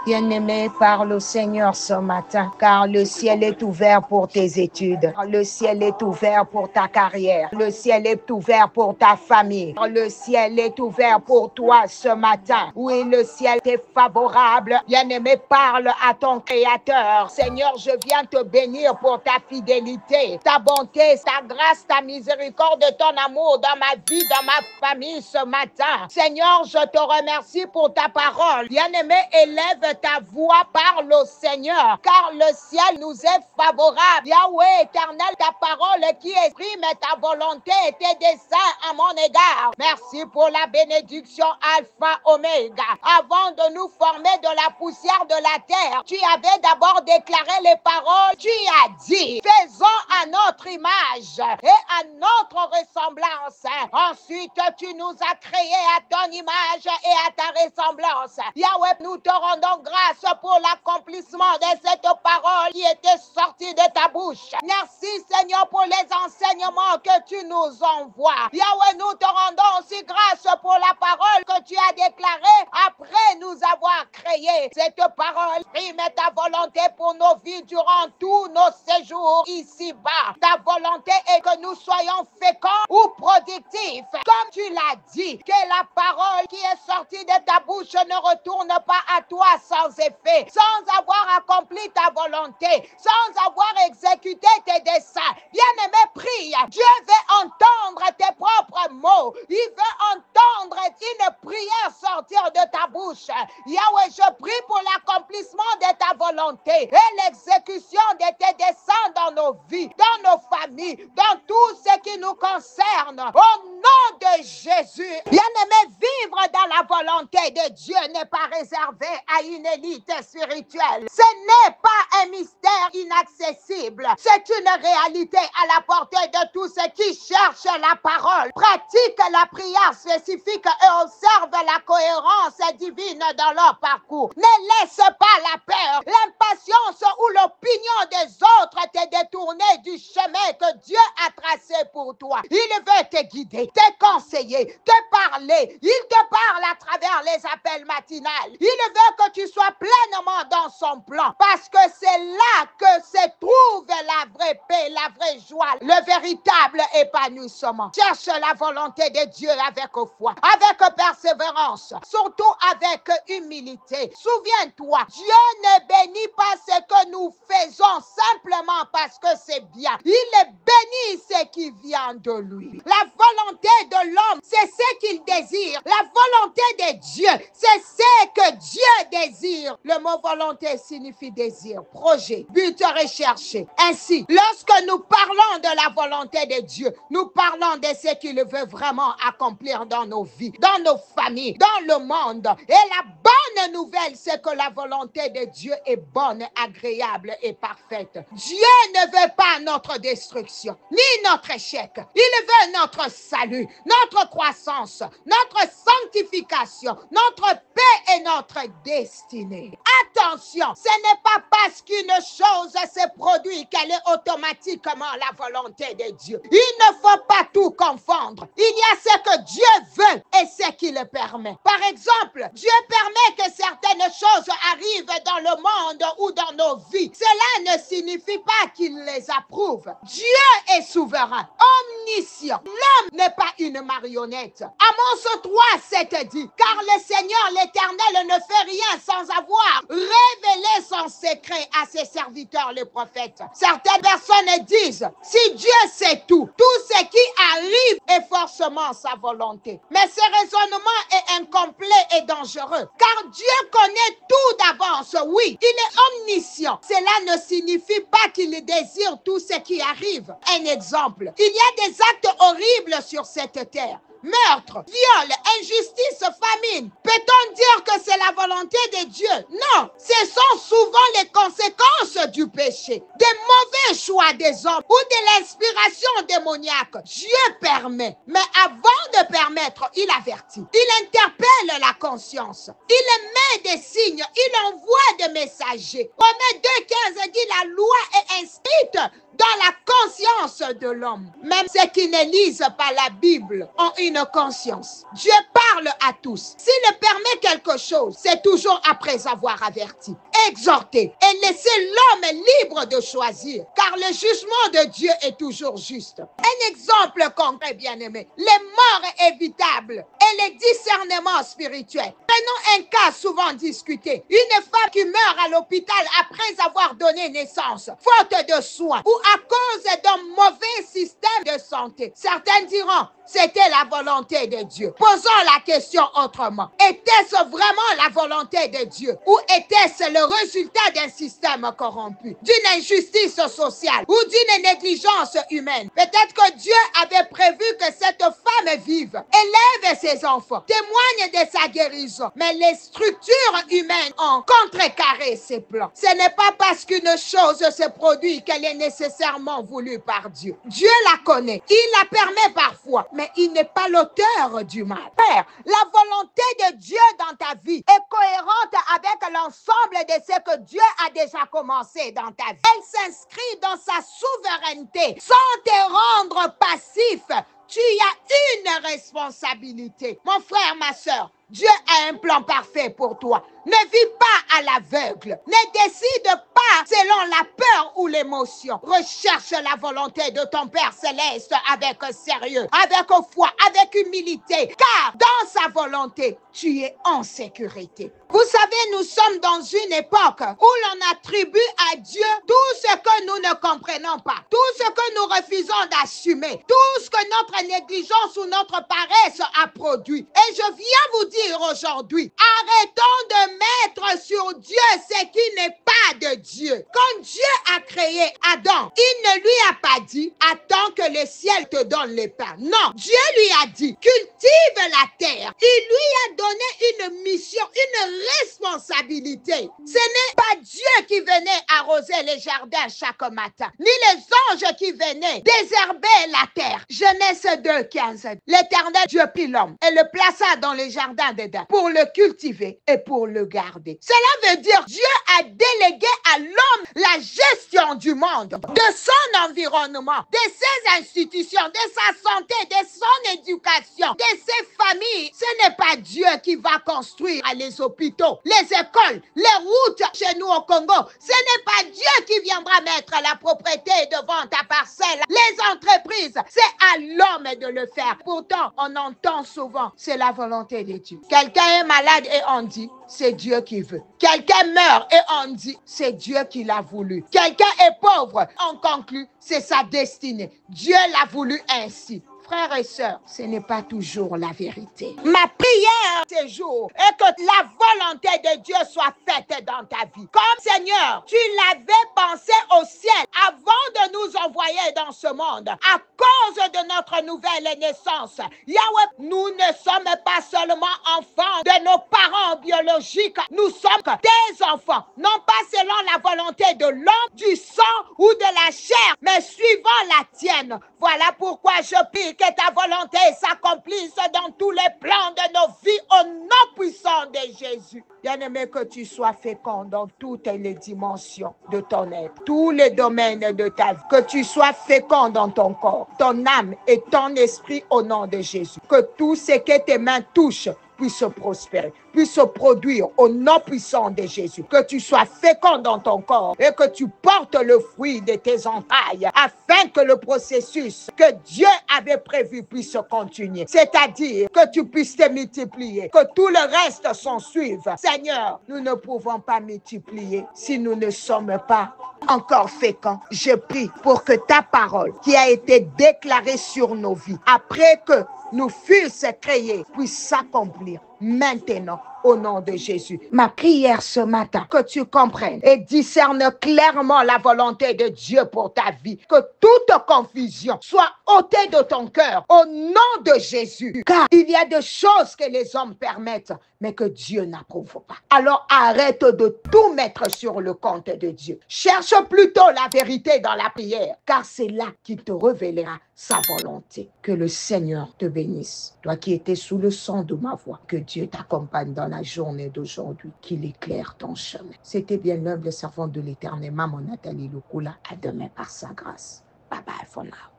Bien-aimé, parle au Seigneur ce matin, car le ciel est ouvert pour tes études. Le ciel est ouvert pour ta carrière. Le ciel est ouvert pour ta famille. Le ciel est ouvert pour toi ce matin. Oui, le ciel est favorable. Bien-aimé, parle à ton Créateur. Seigneur, je viens te bénir pour ta fidélité, ta bonté, ta grâce, ta miséricorde, ton amour dans ma vie, dans ma famille ce matin. Seigneur, je te remercie pour ta parole. Bien-aimé, élève ta voix, parle au Seigneur, car le ciel nous est favorable. Yahweh éternel, ta parole qui exprime ta volonté et tes desseins à mon égard. Merci pour la bénédiction Alpha Oméga. Avant de nous former de la poussière de la terre, tu avais d'abord déclaré les paroles. Tu as dit, faisons à notre image et à notre ressemblance. Ensuite, tu nous as créés à ton image et à ta ressemblance. Yahweh, nous te rendons grâce pour l'accomplissement de cette parole qui était sortie de ta bouche. Merci Seigneur pour les enseignements que tu nous envoies. Yahweh, nous te rendons aussi grâce pour la parole que tu as déclarée après nous avoir créé. Cette parole exprime ta volonté pour nos vies durant tous nos séjours ici-bas. Ta volonté est que nous soyons féconds ou productifs. Comme tu l'as dit, que la parole qui est sortie de ta bouche ne retourne pas à toi sans effet, sans avoir accompli ta volonté, sans avoir exécuté tes desseins. Bien-aimé, prie. Dieu veut entendre tes propres mots. Il veut entendre une prière sortir de ta bouche. Yahweh, je prie pour l'accomplissement de ta volonté et l'exécution de tes desseins dans nos vies, dans nos familles, dans tout ce qui nous concerne. Au nom de Jésus, bien-aimé, vivre dans la volonté de Dieu n'est pas réservé à une élite spirituelle. Ce n'est pas un mystère inaccessible. C'est une réalité à la portée de tous ceux qui cherchent la parole, pratiquent la prière spécifique et observent la cohérence divine dans leur parcours. Ne laisse pas la peur, l'impatience ou l'opinion des autres te détourner du chemin que Dieu a tracé pour toi. Il veut te guider, te conseiller, te parler. Il te parle à travers les appels matinales. Il veut que tu sois pleinement dans son plan, parce que c'est là que se trouve la vraie paix, la vraie joie, le véritable épanouissement. Cherche la volonté de Dieu avec foi, avec persévérance, surtout avec humilité. Souviens-toi, Dieu ne bénit pas ce que nous faisons simplement parce que c'est bien. Il bénit ce qui vient de lui. La volonté de l'homme, c'est ce qu'il désire. La volonté de Dieu, c'est ce que Dieu désire. Le mot volonté signifie désir, projet, but recherché. Ainsi, lorsque nous parlons de la volonté de Dieu, nous parlons de ce qu'il veut vraiment accomplir dans nos vies, dans nos familles, dans le monde. Et la bonne nouvelle, c'est que la volonté de Dieu est bonne, agréable et parfaite. Dieu ne veut pas notre destruction, ni notre échec. Il veut notre salut, notre croissance, notre sanctification, notre paix et notre destinée. Attention, ce n'est pas parce qu'une chose se produit qu'elle est automatiquement la volonté de Dieu. Il ne faut pas tout confondre. Il y a ce que Dieu veut et ce qu'il permet. Par exemple, Dieu permet que certaines choses arrivent dans le monde ou dans nos vies. Cela ne signifie pas qu'il les approuve. Dieu est souverain, omniscient. L'homme n'est pas une marionnette. Amos 3, 7 dit, car le Seigneur l'Éternel ne fait rien sans avoir révélé son secret à ses serviteurs les prophètes. Certaines personnes disent, si Dieu sait tout, tout ce qui arrive est forcément sa volonté. Mais ce raisonnement est incomplet et dangereux, car Dieu connaît tout d'avance, oui, il est omniscient. Cela ne signifie pas qu'il désire tout ce qui arrive. Un exemple, il y a des actes horribles sur cette terre. Meurtre, viol, injustice, famine. Peut-on dire que c'est la volonté de Dieu? Non, ce sont souvent les conséquences du péché, des mauvais choix des hommes ou de l'inspiration démoniaque. Dieu permet, mais avant de permettre, il avertit. Il interpelle la conscience. Il met des signes, il envoie des messager. Romains 2,15 dit la loi est inscrite dans la conscience de l'homme. Même ceux qui ne lisent pas la Bible ont une conscience. Dieu parle à tous. S'il permet quelque chose, c'est toujours après avoir averti, exhorté et laissé l'homme libre de choisir, car le jugement de Dieu est toujours juste. Un exemple concret, bien-aimé, les morts évitables et les discernements spirituels. Prenons un cas souvent discuté. Une femme qui meurt à l'hôpital après avoir donné naissance, faute de soins ou à cause d'un mauvais système de santé. Certains diront, c'était la volonté de Dieu. Posons la question autrement. Était-ce vraiment la volonté de Dieu ou était-ce le résultat d'un système corrompu, d'une injustice sociale ou d'une négligence humaine? Peut-être que Dieu avait prévu que cette femme vive, élève ses enfants, témoigne de sa guérison, mais les structures humaines ont contrecarré ses plans. Ce n'est pas parce qu'une chose se produit qu'elle est nécessairement voulue par Dieu. Dieu la connaît, il la permet parfois, mais il n'est pas l'auteur du mal. Père, la volonté de Dieu dans ta vie est cohérente avec l'ensemble de ce que Dieu a déjà commencé dans ta vie. Elle s'inscrit dans sa souveraineté sans te rendre passif. Tu as une responsabilité. Mon frère, ma soeur, Dieu a un plan parfait pour toi. Ne vis pas à l'aveugle. Ne décide pas selon la peur ou l'émotion. Recherche la volonté de ton Père céleste avec sérieux, avec foi, avec humilité. Car dans sa volonté, tu es en sécurité. Vous savez, nous sommes dans une époque où l'on attribue à Dieu tout ce que nous ne comprenons pas, tout ce que nous refusons d'assumer, tout ce que notre négligence ou notre paresse a produit. Et je viens vous dire aujourd'hui, arrêtons de mettre sur Dieu ce qui n'est pas de Dieu. Quand Dieu a créé Adam, il ne lui a pas dit, attends que le ciel te donne le pain. Non, Dieu lui a dit, cultive la terre. Il lui a donné une mission, une responsabilité. Ce n'est pas Dieu qui venait arroser les jardins chaque matin, ni les anges qui venaient désherber la terre. Genèse 2,15. L'Éternel Dieu prit l'homme et le plaça dans le jardin d'Éden pour le cultiver et pour le garder. Cela veut dire Dieu a délégué à l'homme la gestion du monde, de son environnement, de ses institutions, de sa santé, de son éducation, de ses familles. Ce n'est pas Dieu qui va construire les hôpitaux, les écoles, les routes chez nous au Congo. Ce n'est pas Dieu qui viendra mettre la propriété devant ta parcelle. Les entreprises, c'est à l'homme de le faire. Pourtant, on entend souvent, c'est la volonté de Dieu. Quelqu'un est malade et on dit, c'est Dieu qui veut. Quelqu'un meurt et on dit, c'est Dieu qui l'a voulu. Quelqu'un est pauvre, on conclut, c'est sa destinée. Dieu l'a voulu ainsi. Frères et sœurs, ce n'est pas toujours la vérité. Ma prière ces jours est que la volonté de Dieu soit faite dans ta vie. Comme Seigneur, tu l'avais pensé au ciel avant de nous envoyer dans ce monde. À cause de notre nouvelle naissance, Yahweh, nous ne sommes pas seulement enfants de nos parents biologiques. Nous sommes des enfants, non pas selon la volonté de l'homme, du sang ou de la chair, mais suivant la tienne. Voilà pourquoi je prie que ta volonté s'accomplisse dans tous les plans de nos vies au nom puissant de Jésus. Bien-aimé, que tu sois fécond dans toutes les dimensions de ton être, tous les domaines de ta vie. Que tu sois fécond dans ton corps, ton âme et ton esprit au nom de Jésus. Que tout ce que tes mains touchent puisse prospérer, puisse produire au nom puissant de Jésus. Que tu sois fécond dans ton corps et que tu portes le fruit de tes entrailles afin que le processus que Dieu avait prévu puisse continuer. C'est-à-dire que tu puisses te multiplier, que tout le reste s'en suive. Seigneur, nous ne pouvons pas multiplier si nous ne sommes pas encore féconds. Je prie pour que ta parole qui a été déclarée sur nos vies, après que nous fusses créés, puisse s'accomplir maintenant au nom de Jésus. Ma prière ce matin, que tu comprennes et discernes clairement la volonté de Dieu pour ta vie. Que toute confusion soit ôtée de ton cœur au nom de Jésus. Car il y a des choses que les hommes permettent, mais que Dieu n'approuve pas. Alors arrête de tout mettre sur le compte de Dieu. Cherche plutôt la vérité dans la prière, car c'est là qu'il te révélera sa volonté. Que le Seigneur te bénisse. Toi qui étais sous le son de ma voix, que Dieu t'accompagne dans la journée d'aujourd'hui, qu'il éclaire ton chemin. C'était bien l'humble servante de l'Éternel, Maman Nathalie Lukula. À demain par sa grâce. Bye bye for now.